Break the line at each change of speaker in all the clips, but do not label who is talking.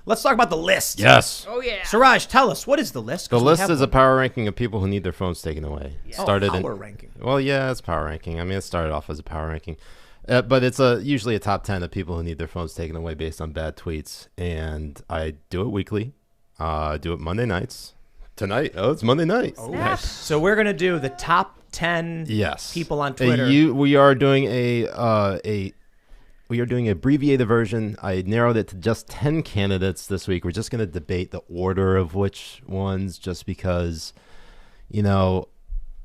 Let's talk about the list.
Yes.
Oh yeah.
Siraj, tell us, what is the list?
The
'Cause we
list
have
is a
one.
power ranking of people who need their phones taken away.
Power ranking.
Well, yeah, it's power ranking. I mean, it started off as a power ranking. But it's usually a top 10 of people who need their phones taken away based on bad tweets. And I do it weekly. I do it Monday nights. Tonight. Oh, it's Monday night.
Snap.
So we're going to do the top 10
Yes.
people on Twitter.
We are doing we are doing an abbreviated version. I narrowed it to just 10 candidates this week. We're just going to debate the order of which ones just because,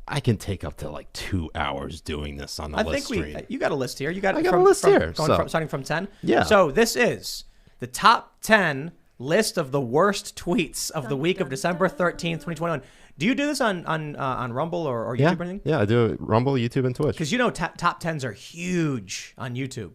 I can take up to like 2 hours doing this on the list stream.
You got a list here. I
got a list here,
starting from 10?
Yeah.
So this is the top 10 list of the worst tweets of the week of December 13th, 2021. Do you do this on Rumble or YouTube or anything?
Yeah, I do it Rumble, YouTube, and Twitch.
Because top 10s are huge on YouTube.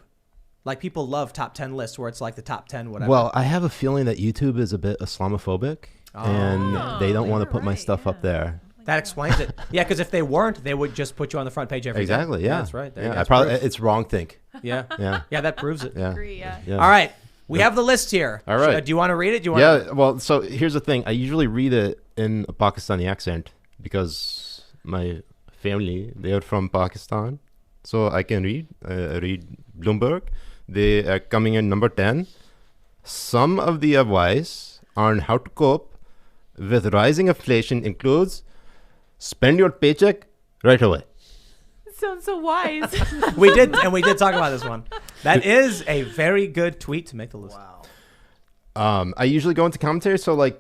Like, people love top 10 lists where it's like the top 10 whatever.
Well, I have a feeling that YouTube is a bit Islamophobic, and they don't want to put my stuff up there.
That explains it. Yeah, because if they weren't, they would just put you on the front page every day.
Exactly, yeah.
That's right.
It's wrong think.
Yeah.
Yeah.
Yeah, that proves it.
Yeah.
Agree, yeah.
Yeah.
All right. We have the list here.
All right.
Do you want to read it?
Well, so here's the thing. I usually read it in a Pakistani accent because my family, they are from Pakistan. So I can read. I read Bloomberg. They are coming in number 10. Some of the advice on how to cope with rising inflation includes spend your paycheck right away.
Sounds so wise.
We did talk about this one. That is a very good tweet to make the list.
Wow.
I usually go into commentary. So,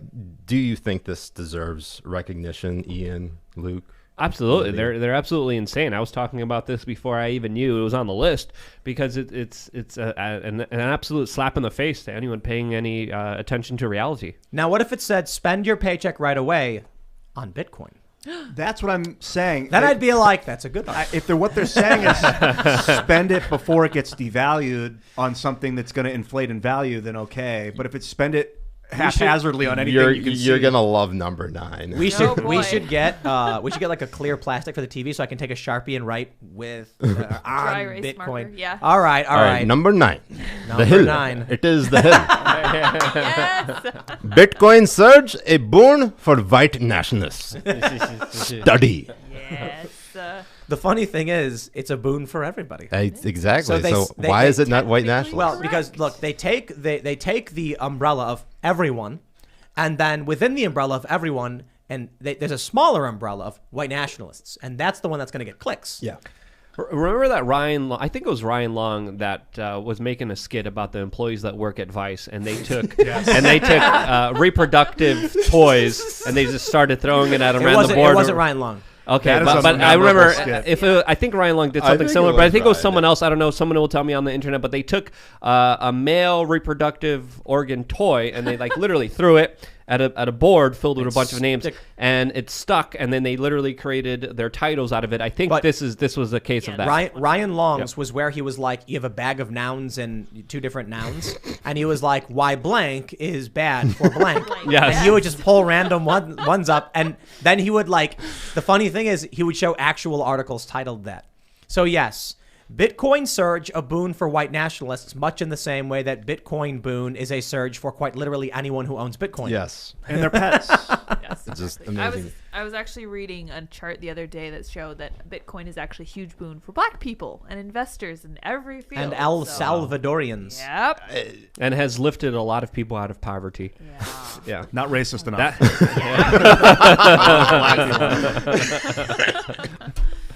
do you think this deserves recognition, Ian, Luke?
Absolutely, they're absolutely insane. I was talking about this before I even knew it was on the list because it's an absolute slap in the face to anyone paying any attention to reality.
Now, what if it said spend your paycheck right away on Bitcoin?
That's what I'm saying.
Then I'd be like, that's a good one.
If what they're saying is spend it before it gets devalued on something that's going to inflate in value, then okay. But if it's spend it haphazardly on anything you can see.
You're gonna love number 9.
We should
boy.
get like a clear plastic for the TV so I can take a Sharpie and write with on
Dry erase
Bitcoin.
marker, yeah.
All right.
Number 9.
Number
the hill.
9.
It is the hill.
Yes.
Bitcoin surge, a boon for white nationalists. Study.
Yes.
The funny thing is, it's a boon for everybody.
Exactly.
So
why is it not white nationalists?
Well, because look, they take the umbrella of everyone, and then within the umbrella of everyone, and there's a smaller umbrella of white nationalists, and that's the one that's going to get clicks.
Yeah.
Remember that I think it was Ryan Long that was making a skit about the employees that work at Vice, and they took reproductive toys and they just started throwing it at them around the board.
It wasn't Ryan Long.
Okay,
That is
but
a
I remember
skit.
I think Ryan Long did
I
something
think
similar,
it
but I
was
think it was
Ryan,
someone else. I don't know. Someone will tell me on the internet. But they took a male reproductive organ toy and they literally threw it at a board filled with a bunch of names, and it stuck. And then they literally created their titles out of it. I think this was a case of that.
Ryan Long's was where he was like, you have a bag of nouns and 2 different nouns, and he was like, why blank is bad for blank.
Yes.
And he would just pull random ones up, and then he would the funny thing is he would show actual articles titled that. So yes, Bitcoin surge, a boon for white nationalists, much in the same way that Bitcoin boon is a surge for quite literally anyone who owns Bitcoin.
Yes.
And their pets.
Yes.
It's just
Exactly.
amazing.
I was actually reading a chart the other day that showed that Bitcoin is actually a huge boon for Black people and investors in every field.
And El Salvadorians.
Yep.
And has lifted a lot of people out of poverty.
Yeah.
Yeah.
Not racist enough.